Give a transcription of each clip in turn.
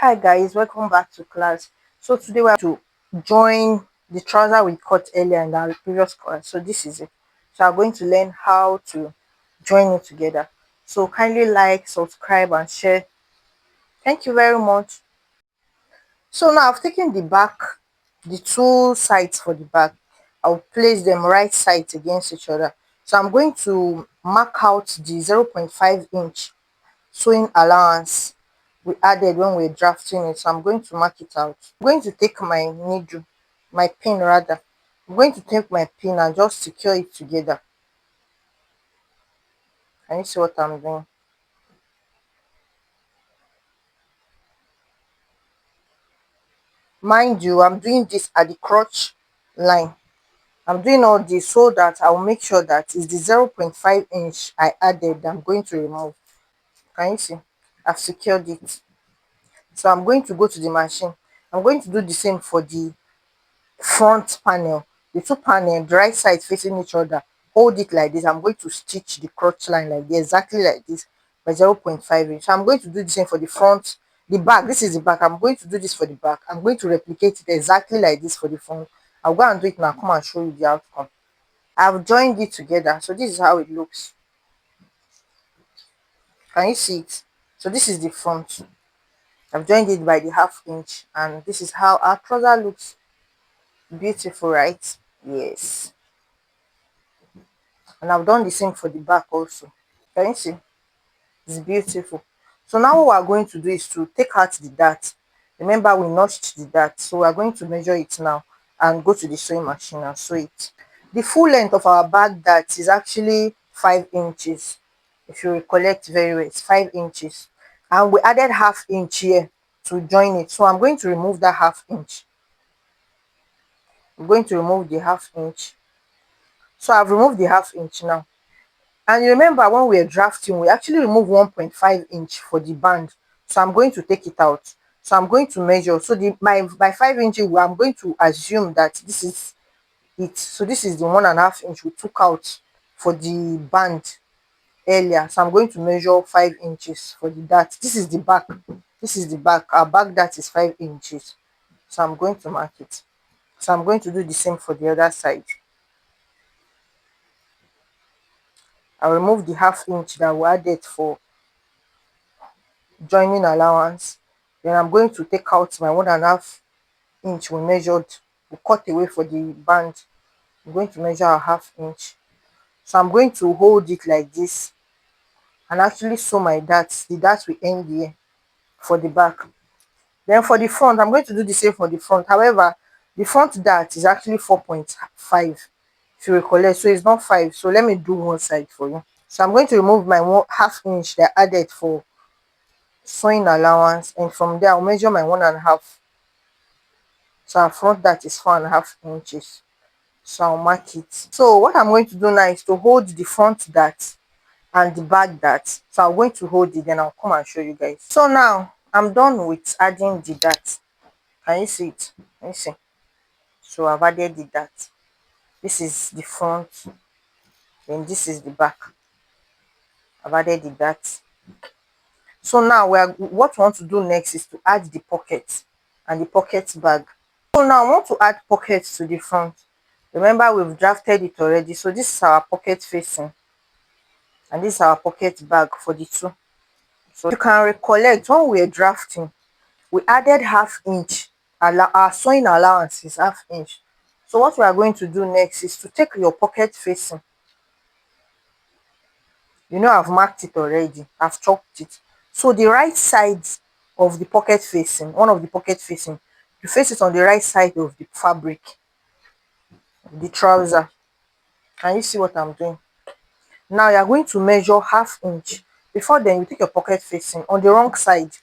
Hi guys, welcome back to class. So today we have to join the trouser we cut earlier in our previous class. So this is it. So I'm going to learn how to join it together. So kindly like, subscribe and share. Thank you very much. So now I've taken the two sides for the back. I'll place them right sides against each other. So I'm going to mark out the 0.5 inch sewing allowance we added when we are drafting it. So I'm going to mark it out. I'm going to take my pin rather. I'm going to take my pin and just secure it together. Can you see what I'm doing? Mind you, I'm doing this at the crotch line. I'm doing all this so that I'll make sure that it's the 0.5 inch I added that I'm going to remove. Can you see? I've secured it. So I'm going to go to the machine. I'm going to do the same for the front panel, the two panel, the right side facing each other. Hold it like this. I'm going to stitch the crotch line like this, exactly like this, by 0.5 inch. So I'm going to do the same for the front. The back, this is the back. I'm going to do this for the back. I'm going to replicate it exactly like this for the front. I'll go and do it now. Come and show you the outcome. I've joined it together, so this is how it looks. Can you see it? So this is the front. I've joined it by the 1/2 inch, and this is how our trouser looks. Beautiful, right? Yes. And I've done the same for the back also. Can you see? It's beautiful. So now what we're going to do is to take out the dart. Remember, we notched the dart, so we're going to measure it now and go to the sewing machine and sew it. The full length of our back dart is actually 5 inches. If you recollect very well, it's 5 inches, and we added 1/2 inch here to join it. So I'm going to remove that 1/2 inch. I'm going to remove the 1/2 inch. So I've removed the 1/2 inch now. And you remember when we were drafting, we actually removed 1.5 inch for the band. So I'm going to take it out. So I'm going to measure. So my 5 inches, I'm going to assume that this is it. So this is the 1.5 inch we took out for the band earlier. So I'm going to measure 5 inches for the dart. This is the back. This is the back. Our back dart is 5 inches. So I'm going to mark it. So I'm going to do the same for the other side. I'll remove the 1/2 inch that we added for joining allowance. Then I'm going to take out my 1.5 inch we measured, we cut away for the band. I'm going to measure a 1/2 inch. So I'm going to hold it like this and actually sew my darts. The darts will end here for the back. Then for the front, I'm going to do the same for the front. However, the front dart is actually 4.5, if you recollect. So it's not 5. So let me do one side for you. So I'm going to remove my 1/2 inch that I added for sewing allowance, and from there I'll measure my 1.5. So our front dart is 4.5 inches. So I'll mark it. So what I'm going to do now is to hold the front dart and the back dart. So I'm going to hold it, then I'll come and show you guys. So now I'm done with adding the dart. Can you see it? Can you see? So I've added the dart. This is the front, then this is the back. I've added the dart. So now what we want to do next is to add the pocket and the pocket bag. So now I want to add pockets to the front. Remember, we've drafted it already. So this is our pocket facing, and this is our pocket bag for the two. So you can recollect when we were drafting, we added 1/2 inch. Our sewing allowance is 1/2 inch. So what we are going to do next is to take your pocket facing. You know, I've marked it already. I've chalked it. So the right side of the pocket facing, one of the pocket facing, you face it on the right side of the fabric, the trouser. Can you see what I'm doing? Now you are going to measure 1/2 inch. Before then, you take your pocket facing on the wrong side.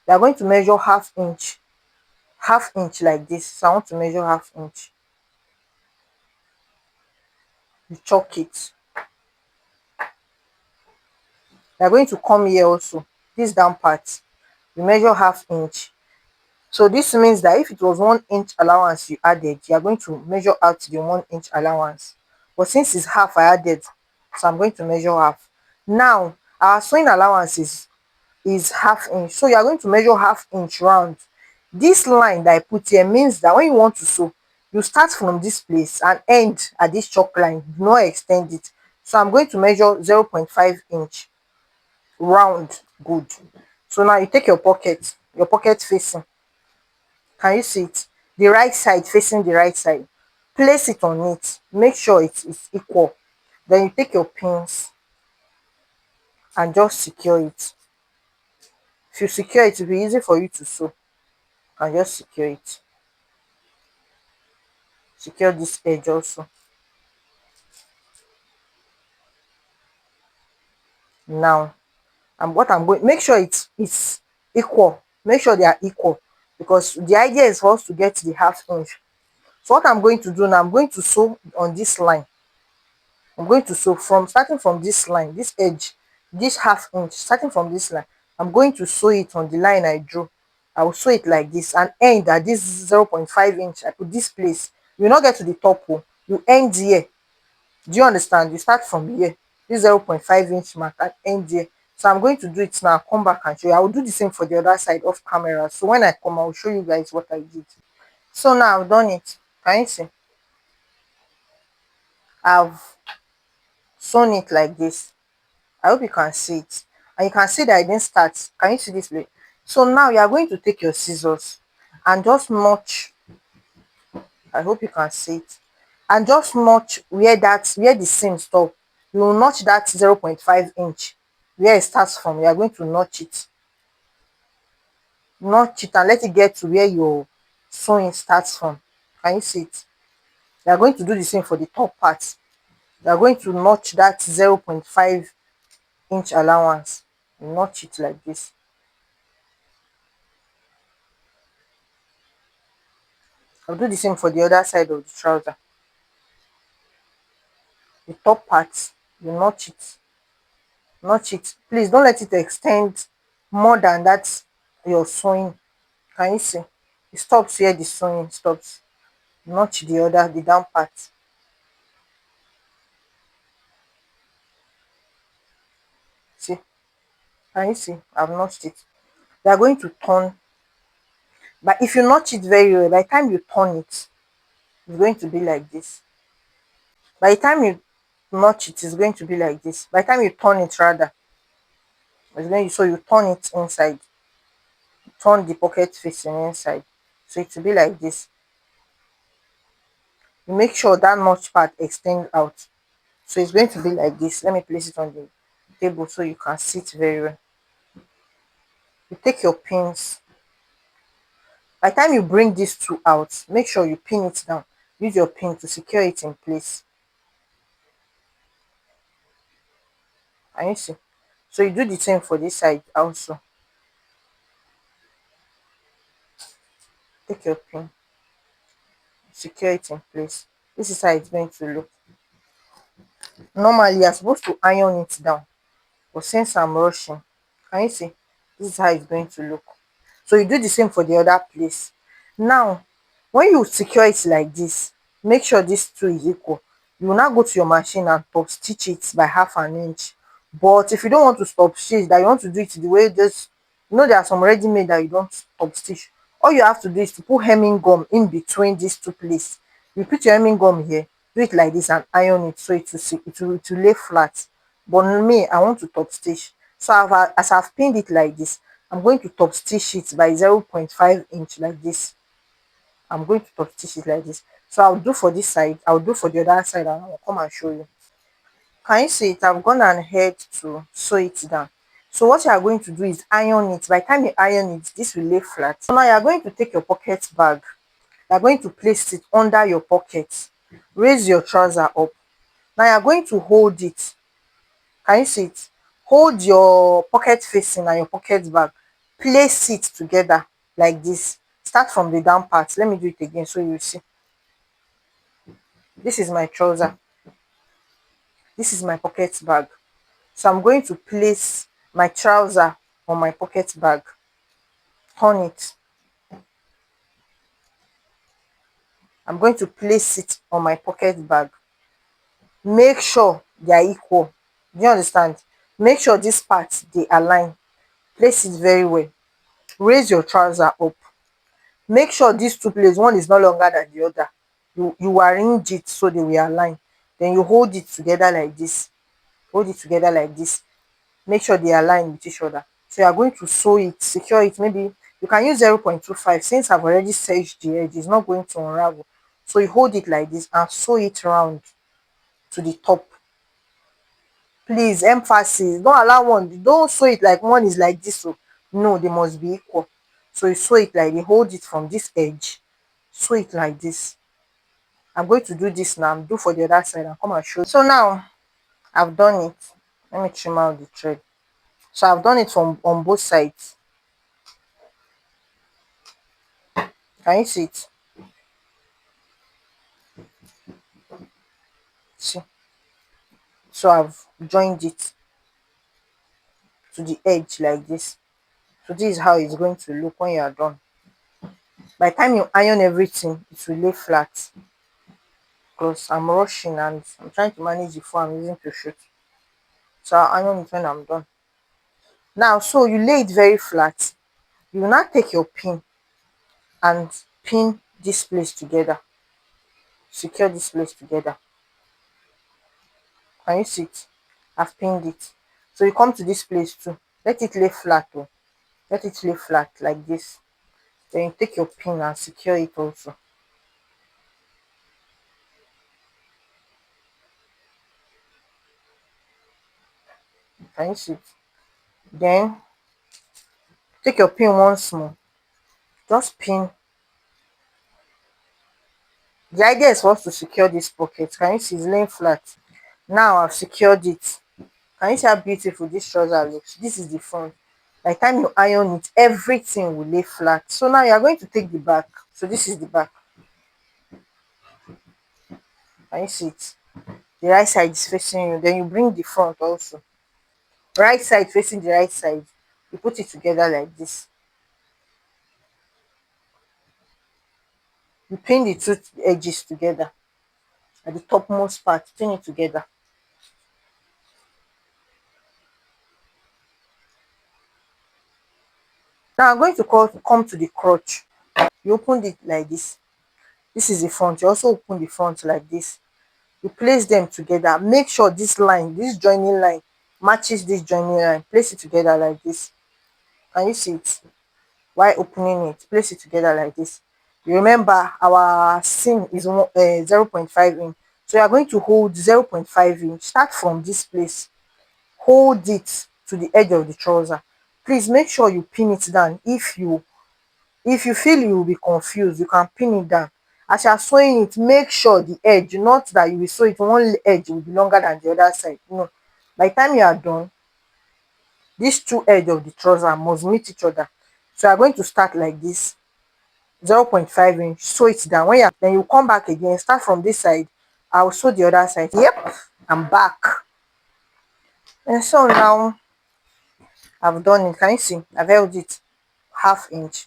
You are going to measure 1/2 inch, 1/2 inch like this. So I want to measure 1/2 inch. You chalk it. You are going to come here also. This down part, you measure 1/2 inch. So this means that if it was 1 inch allowance you added, you are going to measure out the 1 inch allowance. But since it's half I added, so I'm going to measure half. Now our sewing allowance is is half inch, so you are going to measure half inch round. This line that I put here means that when you want to sew, you start from this place and end at this chalk line, do not extend it. So I'm going to measure 0.5 inch round. Good. So now you take your pocket facing, can you see it, the right side facing the right side, place it on it, make sure it is equal. Then you take your pins and just secure it. If you secure it, it will be easy for you to sew. And just secure it, secure this edge also. Now I'm going, make sure it's equal, make sure they are equal, because the idea is for us to get the half inch. So what I'm going to do now, I'm going to sew on this line. I'm going to sew from starting from this line, this edge, this half inch, starting from this line. I'm going to sew it on the line I drew. I will sew it like this and end at this 0.5 inch. I put this place. You will not get to the top one, you end here. Do you understand? You start from here, this 0.5 inch mark, and end here. So I'm going to do it now, come back and show you. I will do the same for the other side off camera. So when I come, I will show you guys what I did. So now I've done it. Can you see? I've sewn it like this. I hope you can see it. And you can see that I didn't start. Can you see this way? So now you are going to take your scissors and just notch. I hope you can see it. And just notch where the seam stop. You will notch that 0.5 inch where it starts from. You are going to notch it. Notch it and let it get to where your sewing starts from. Can you see it? You are going to do the same for the top part. You are going to notch that 0.5 inch allowance. Notch it like this. I'll do the same for the other side of the trouser. The top part, you notch it. Notch it. Please don't let it extend more than that you're sewing. Can you see? It stops where the sewing stops. Notch the down part. See? Can you see? I've notched it. We are going to turn. But if you notch it very well, by the time you turn it, it's going to be like this. By the time you notch it, it's going to be like this. By the time you turn it, rather, so you turn it inside, turn the pocket facing inside, so it will be like this. You make sure that notch part extend out, so it's going to be like this. Let me place it on the table so you can see it very well. You take your pins. By the time you bring these two out, make sure you pin it down. Use your pin to secure it in place. Can you see? So you do the same for this side also. Take your pin, secure it in place. This is how it's going to look. Normally you're supposed to iron it down, but since I'm rushing, can you see, this is how it's going to look. So you do the same for the other place. Now when you secure it like this, make sure this two is equal. You will now go to your machine and top stitch it by half an inch. But if you don't want to stop stitch, that you want to do it the way, just, there are some ready made that you don't stop stitch. All you have to do is to put hemming gum in between these two places. You put your hemming gum here, do it like this and iron it so it will lay flat. But me, I want to top stitch. So as I've pinned it like this, I'm going to top stitch it by 0.5 inch like this. I'm going to top stitch it like this. So I'll do for this side, I'll do for the other side, and I'll come and show you. Can you see it? I've gone ahead to sew it down. So what you are going to do is iron it. By the time you iron it, this will lay flat. So now you are going to take your pocket bag. You are going to place it under your pocket. Raise your trouser up. Now you are going to hold it. Can you see it? Hold your pocket facing and your pocket bag. Place it together like this. Start from the down part. Let me do it again so you see. This is my trouser. This is my pocket bag. So I'm going to place my trouser on my pocket bag. Turn it. I'm going to place it on my pocket bag. Make sure they are equal. Do you understand? Make sure these parts they align. Place it very well. Raise your trouser up. Make sure these two places, one is no longer than the other. You arrange it so they will align. Then you hold it together like this. Hold it together like this. Make sure they align with each other. So you are going to sew it, secure it. Maybe you can use 0.25. Since I've already serged the edge, it's not going to unravel. So you hold it like this and sew it round to the top. Please, emphasis, don't allow one, don't sew it like one is like this. So no, they must be equal. So you sew it like, you hold it from this edge, sew it like this. I'm going to do this now. Do for the other side and come and show you. So now I've done it. Let me trim out the thread. So I've done it from on both sides. Can you see it? See. So I've joined it to the edge like this. So this is how it's going to look when you are done. By the time you iron everything, it will lay flat. Because I'm rushing and I'm trying to manage the phone I'm using to shoot. So I'll iron it when I'm done. Now, so you lay it very flat. You will now take your pin and pin this place together. Secure this place together. Can you see it? I've pinned it. So you come to this place too. Let it lay flat. Oh. Let it lay flat like this. Then you take your pin and secure it also. Can you see it? Then take your pin once more. Just pin. The idea is for us to secure this pocket. Can you see it's laying flat? Now I've secured it. Can you see how beautiful this trouser looks? This is the front. By the time you iron it, everything will lay flat. So now you are going to take the back. So this is the back. Can you see it? The right side is facing you. Then you bring the front also. Right side facing the right side. You put it together like this. You pin the two edges together. At the topmost part, pin it together. Now I'm going to come to the crotch. You open it like this. This is the front. You also open the front like this. You place them together. Make sure this line, this joining line, matches this joining line. Place it together like this. Can you see it? While opening it, place it together like this. You remember our seam is 0.5 inch. So you are going to hold 0.5 inch. Start from this place. Hold it to the edge of the trouser. Please make sure you pin it down. If you feel you will be confused, you can pin it down. As you are sewing it, make sure the edge, not that you will sew it one edge will be longer than the other side. No. By the time you are done, these two edges of the trouser must meet each other. So you are going to start like this, 0.5 inch, sew it down. When you are, then you come back again, start from this side. I will sew the other side. Yep, I'm back. And so now I've done it. Can you see? I've held it half inch.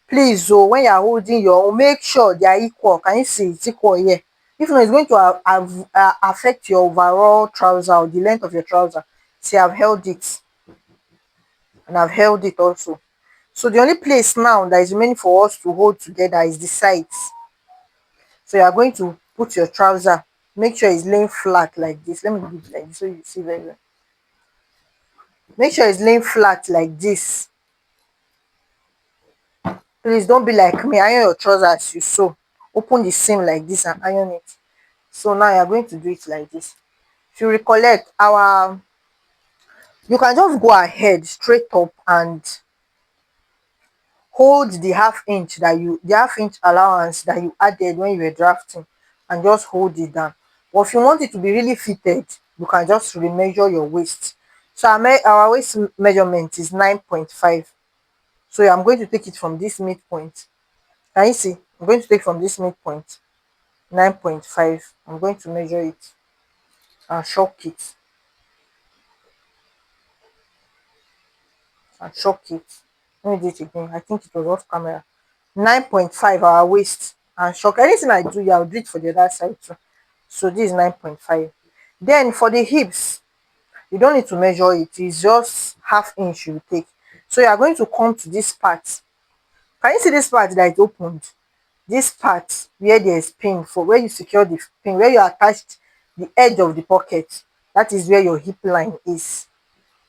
Please, oh, when you are holding your own, make sure they are equal. Can you see it's equal here? If not, it's going to affect your overall trouser or the length of your trouser. See, I've held it and I've held it also. So the only place now that is remaining for us to hold together is the sides. So you are going to put your trouser, make sure it's laying flat like this. Let me do it like this so you see very well. Make sure it's laying flat like this. Please don't be like me. Iron your trousers as you sew. Open the seam like this and iron it. So now you are going to do it like this. If you recollect, you can just go ahead straight up and hold the half inch allowance that you added when you were drafting, and just hold it down. But if you want it to be really fitted, you can just remeasure your waist. So our waist measurement is 9.5. So I'm going to take it from this midpoint. Can you see? I'm going to take from this midpoint 9.5. I'm going to measure it and shock it and shock it. Let me do it again. I think it was off camera. 9.5 our waist and shock. Anything I do here, I'll do it for the other side too. So this is 9.5. Then for the hips, You don't need to measure it, it's just half inch you take. So you are going to come to this part. Can you see this part that is opened? This part where there is pin, for where you secure the pin, where you attached the edge of the pocket, that is where your hip line is.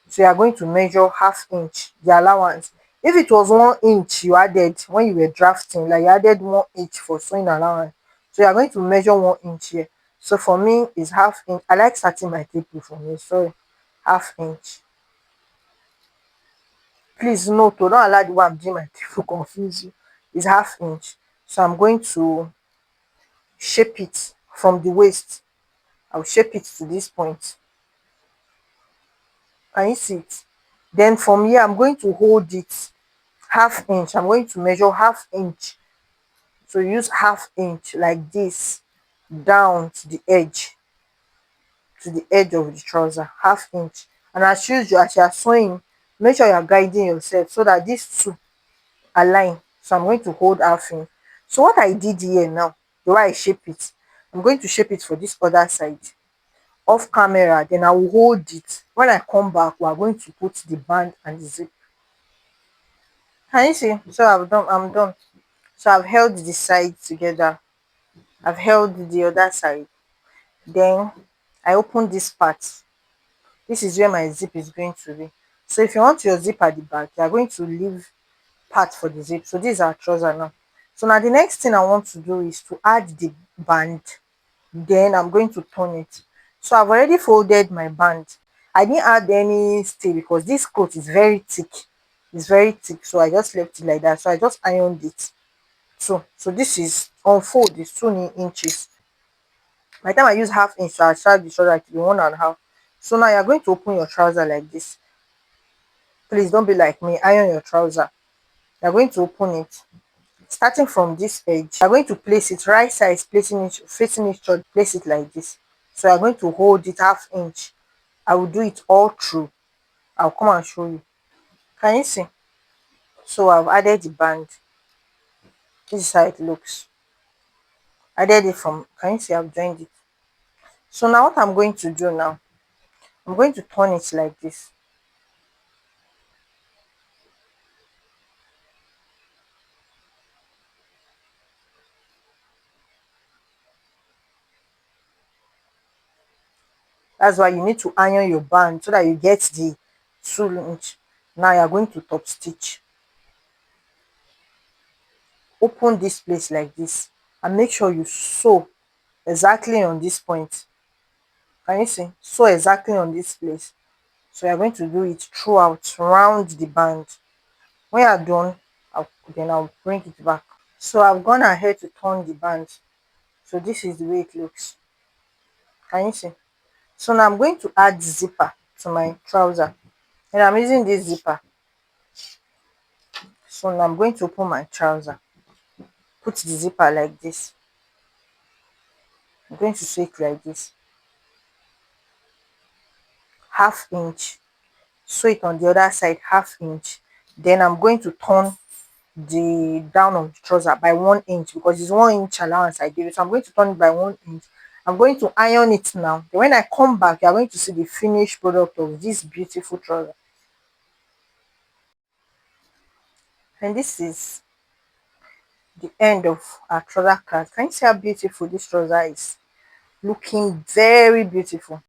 So you are going to measure half inch, the allowance. If it was 1 inch you added when you were drafting, like you added 1 inch for sewing allowance, so you are going to measure 1 inch here. So for me is half inch. I like starting my table for me, sorry, half inch. Please note, don't allow the way I'm doing my table confuse you. Is half inch. So I'm going to shape it from the waist. I'll shape it to this point. Can you see it? Then from here I'm going to hold it half inch. I'm going to measure half inch. So use half inch like this down to the edge of the trouser, half inch. And as you are sewing, make sure you are guiding yourself so that these two align. So I'm going to hold half inch. So what I did here now, the way I shape it, I'm going to shape it for this other side off camera. Then I will hold it. When I come back, we are going to put the band and the zip. Can you see? So I'm done. So I've held the side together, I've held the other side. Then I open this part. This is where my zip is going to be. So if you want your zip at the back, you are going to leave part for the zip. So this is our trouser now. So now the next thing I want to do is to add the band. Then I'm going to turn it. So I've already folded my band. I didn't add any stay because this coat is very thick. It's very thick. So I just left it like that. So I just ironed it. So this is unfold is 2 inches. By the time I use half inch to attach the shoulder to the 1.5. So now you're going to open your trouser like this. Please don't be like me, iron your trouser. You're going to open it. Starting from this edge, you're going to place it right size, placing it facing each other, place it like this. So you're going to hold it half inch. I will do it all through. I'll come and show you. Can you see? So I've added the band. This is how it looks. Added it from, can you see I've joined it? So now what I'm going to do now, I'm going to turn it like this. That's why you need to iron your band so that you get the 2 inch. Now you're going to top stitch. Open this place like this and make sure you sew exactly on this point. Can you see? Sew exactly on this place. So you're going to do it throughout, round the band. When you're done, then I'll bring it back. So I've gone ahead to turn the band. So this is the way it looks. Can you see? So now I'm going to add zipper to my trouser. And I'm using this zipper. So now I'm going to open my trouser. Put the zipper like this. I'm going to sew it like this. Half inch. Sew it on the other side, half inch. Then I'm going to turn the down of the trouser by 1 inch because it's 1 inch allowance I gave you. So I'm going to turn it by 1 inch. I'm going to iron it now. Then when I come back, you're going to see the finished product of this beautiful trouser. And this is the end of our trouser cut. Can you see how beautiful this trouser is? Looking very beautiful.